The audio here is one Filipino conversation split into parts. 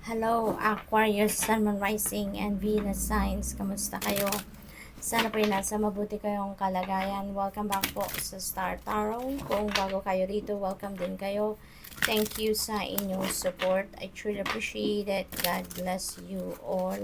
Hello, Aquarius, Sun, Moon, Rising, and Venus signs. Kamusta kayo? Sana po nasa mabuti kayong kalagayan. Welcome back po sa Star Tarot. Kung bago kayo dito, welcome din kayo. Thank you sa inyong support. I truly appreciate it. God bless you all.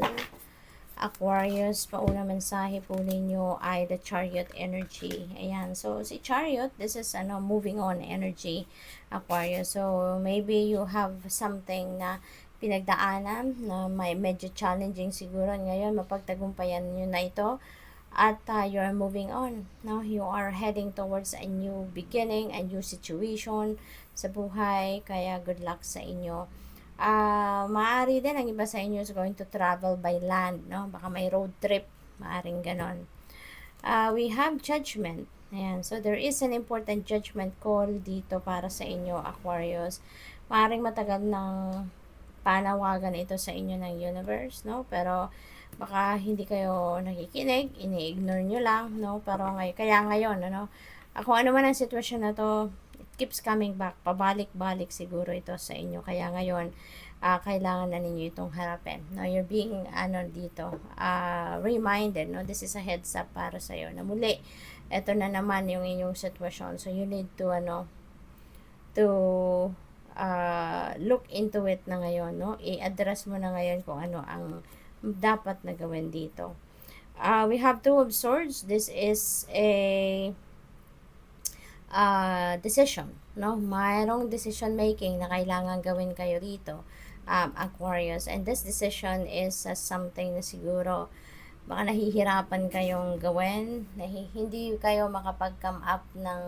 Aquarius, pauna mensahe po ninyo ay the Chariot energy. Ayan. So, si Chariot, this is moving on energy, Aquarius. So, maybe you have something na pinagdaanan na may medyo challenging siguro. Ngayon, mapagtagumpayan nyo na ito. At you are moving on. No? You are heading towards a new beginning, a new situation sa buhay. Kaya good luck sa inyo. Maaari din ang iba sa inyo is going to travel by land, no? Baka may road trip, maaring ganon. We have judgment. Ayan. So, there is an important judgment call dito para sa inyo, Aquarius. Maaring matagal ng panawagan ito sa inyo ng universe, no? Pero, baka hindi kayo nakikinig, ini-ignore nyo lang, no? Pero kaya ngayon, ano? Kung ano man ang sitwasyon na to, keeps coming back, pabalik-balik siguro ito sa inyo. Kaya ngayon, kailangan na ninyo itong harapin. No, you're being dito reminded, no, this is a heads up para sa iyo na muli ito na naman yung inyong sitwasyon. So you need to to look into it na ngayon, no? I-address mo na ngayon kung ano ang dapat na gawin dito. We have Two of Swords. This is a decision, no? Mayroong decision making na kailangan gawin kayo rito, Aquarius, and this decision is something na siguro baka nahihirapan kayong gawin, hindi kayo makapag-come up ng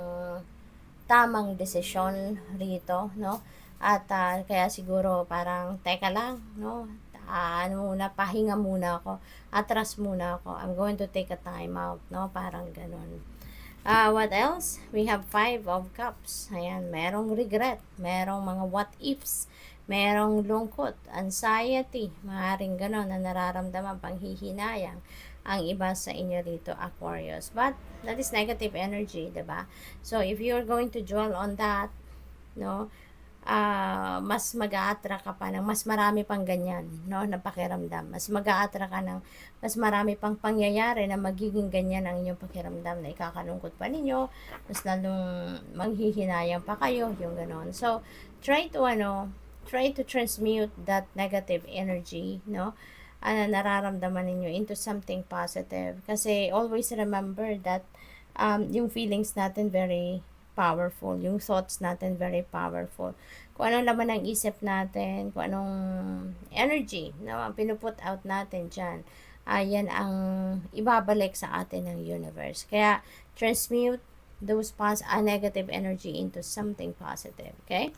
tamang desisyon rito, no? At kaya siguro parang teka lang, no? Pahinga muna ako, atras muna ako, I'm going to take a time out, no? Parang ganun. What else? We have Five of Cups. Ayan, merong regret, merong mga what ifs, merong lungkot, anxiety, maaaring gano'n na nararamdaman, panghihinayang ang iba sa inyo rito, Aquarius. But, that is negative energy, diba? So, if you're going to dwell on that, no, mas mag-a-attract ka pa ng mas marami pang ganyan, no, na pakiramdam. Mas mag-a-attract ka ng mas marami pang pangyayari na magiging ganyan ang inyong pakiramdam na ikakalungkot pa ninyo, mas lalong manghihinayang pa kayo, yung ganon. So, try to transmute that negative energy, no, nararamdaman ninyo into something positive. Kasi always remember that yung feelings natin very powerful. Yung thoughts natin very powerful. Kung anong laman ng isip natin, kung anong energy na pinuput out natin dyan, yan ang ibabalik sa atin ng universe. Kaya, transmute those negative energy into something positive. Okay?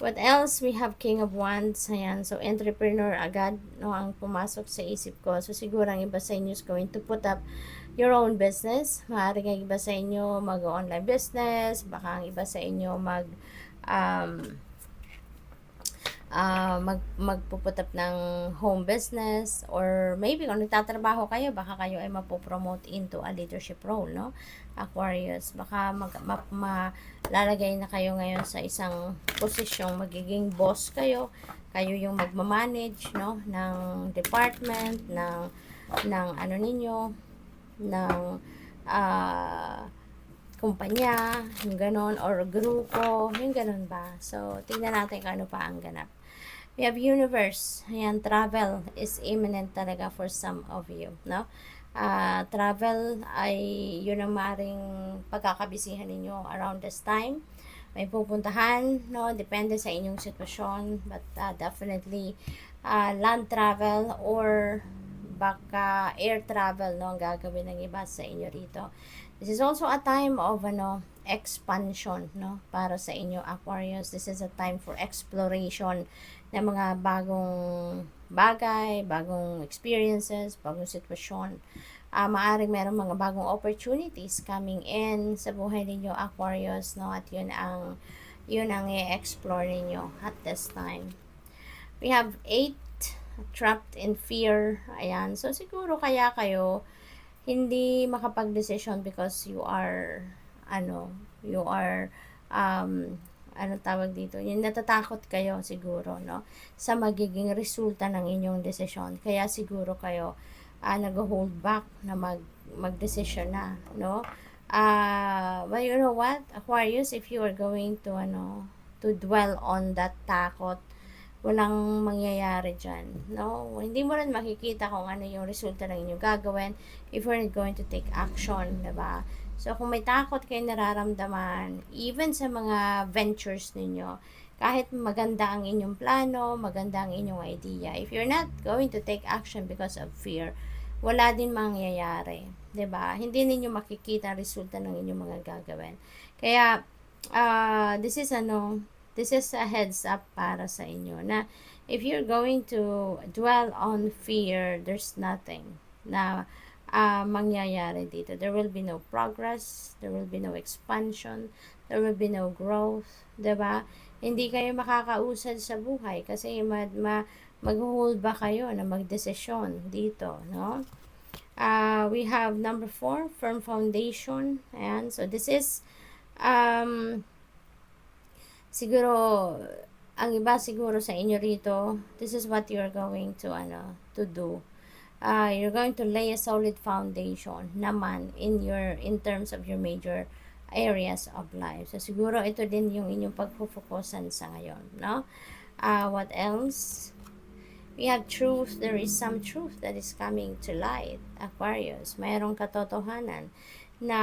What else? We have King of Wands. Ayan. So, entrepreneur agad, no, ang pumasok sa isip ko. So, siguro ang iba sa inyo is going to put up your own business. Maaaring ang iba sa inyo mag-online business. Baka ang iba sa inyo magpuput up ng home business, or maybe kung nagtatrabaho kayo, baka kayo ay mapopromote into a leadership role, no, Aquarius. Baka malalagay na kayo ngayon sa isang posisyong magiging boss kayo yung magmamanage, no, ng department, ng ano ninyo, ng kumpanya, yung ganon, or grupo, yung ganon ba. So, tingnan natin kung ano pa ang ganap. We have universe. Ayan, travel is imminent talaga for some of you, no? Travel ay yun ang maaaring pagkakabisihan ninyo around this time. May pupuntahan, no? Depende sa inyong sitwasyon, but definitely land travel or baka air travel, no, ang gagawin ng iba sa inyo rito. This is also a time of expansion, no, para sa inyo, Aquarius. This is a time for exploration ng mga bagong bagay, bagong experiences, bagong sitwasyon. Maaring merong mga bagong opportunities coming in sa buhay ninyo, Aquarius, no, at yun ang i-explore ninyo at this time. We have 8, trapped in fear. Ayan. So, siguro kaya kayo hindi makapag-decision because you are ano tawag dito, yung natatakot kayo siguro, no, sa magiging resulta ng inyong desisyon. Kaya siguro kayo nag-hold back na mag-decision na, no? But you know what, Aquarius, if you are going to, to dwell on that takot, walang mangyayari dyan, no? Hindi mo rin makikita kung ano yung resulta ng inyong gagawin if you're not going to take action, diba? So, kung may takot kayo nararamdaman, even sa mga ventures ninyo, kahit maganda ang inyong plano, maganda ang inyong idea, if you're not going to take action because of fear, wala din mangyayari, 'di ba? Hindi ninyo makikita ang resulta ng inyong mga gagawin. Kaya this is a heads up para sa inyo na if you're going to dwell on fear, there's nothing na mangyayari dito. There will be no progress, there will be no expansion, there will be no growth, 'di ba? Hindi kayo makakausad sa buhay kasi mag-hold ba kayo na magdesisyon dito, no? We have number 4, firm foundation. Ayan, so this is siguro ang iba siguro sa inyo rito, this is what you're going to do. You're going to lay a solid foundation naman in terms of your major areas of life. So siguro ito din yung inyong pagpo-focusan sa ngayon, no? What else? We have truth. There is some truth that is coming to light, Aquarius. Mayroong katotohanan na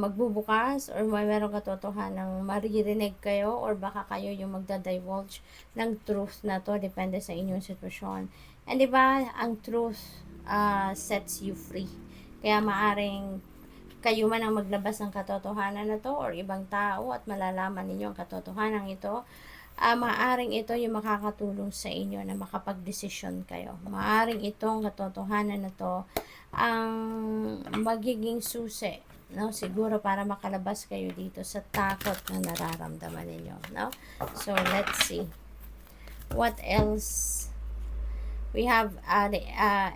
magbubukas or mayroong katotohanan maririnig kayo or baka kayo yung magda-divulge ng truth na to, depende sa inyong sitwasyon. And diba, ang truth sets you free. Kaya maaring kayo man ang maglabas ng katotohanan na to or ibang tao at malalaman ninyo ang katotohanan ito, maaring ito yung makakatulong sa inyo na makapag-desisyon kayo. Maaring itong katotohanan na to ang magiging susi, no? Siguro para makalabas kayo dito sa takot na nararamdaman ninyo, no? So, let's see. What else? We have the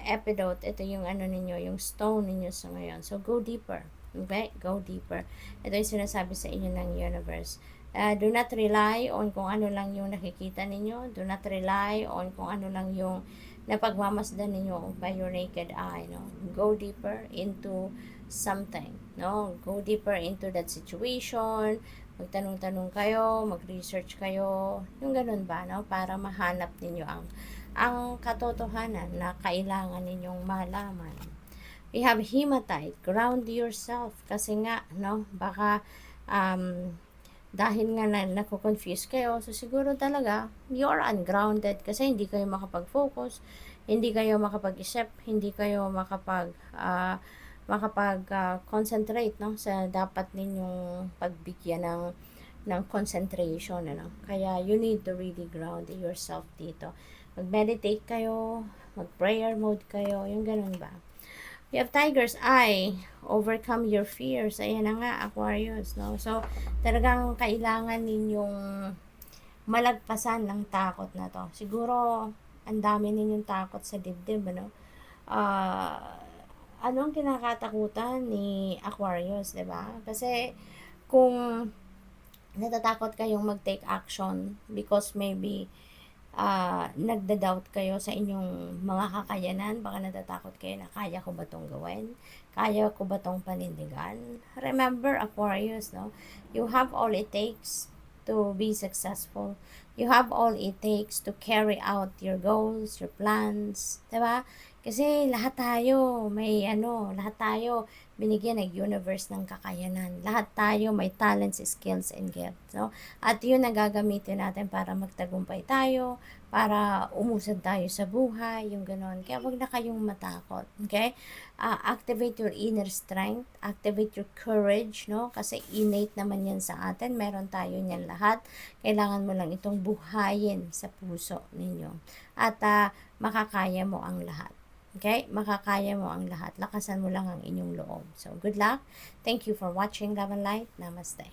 epidote. Ito yung ninyo, yung stone ninyo sa ngayon. So, go deeper. Okay? Go deeper. Ito yung sinasabi sa inyo ng universe. Do not rely on kung ano lang yung nakikita ninyo. Do not rely on kung ano lang yung napagmamasdan ninyo by your naked eye. No? Go deeper into something. No? Go deeper into that situation. Magtanong-tanong kayo, mag-research kayo. Yung ganun ba? No? Para mahanap ninyo ang katotohanan na kailangan ninyong malaman. We have hematite. Ground yourself. Kasi nga, no? Baka dahil nga nako-confuse kayo, so siguro talaga you're ungrounded kasi hindi kayo makapag-focus, hindi kayo makapag-isip, hindi kayo makapag-concentrate, no, sa dapat ninyong pagbigyan ng concentration, ano. Kaya you need to really ground yourself dito. Mag-meditate kayo, mag-prayer mode kayo, yung ganun ba. You have Tiger's Eye, overcome your fears. Ayan na nga, Aquarius, no? So, talagang kailangan ninyong malagpasan ng takot na to. Siguro, ang dami ninyong takot sa dibdib, ano? Anong kinakatakutan ni Aquarius, diba? Kasi, kung natatakot kayong mag-take action because maybe nagda-doubt kayo sa inyong mga kakayanan, baka natatakot kayo na kaya ko ba tong gawin? Kaya ko ba tong panindigan? Remember, Aquarius, no? You have all it takes to be successful. You have all it takes to carry out your goals, your plans, diba? Kasi lahat tayo lahat tayo binigyan ng universe ng kakayanan. Lahat tayo may talents, skills, and gifts, no? At yun ang gagamitin natin para magtagumpay tayo, para umusad tayo sa buhay, yung ganon. Kaya wag na kayong matakot, okay? Activate your inner strength, activate your courage, no? Kasi innate naman yan sa atin, meron tayo niyan lahat. Kailangan mo lang itong buhayin sa puso ninyo. At makakaya mo ang lahat. Okay? Makakaya mo ang lahat. Lakasan mo lang ang inyong loob. So, good luck. Thank you for watching Love and Light. Namaste.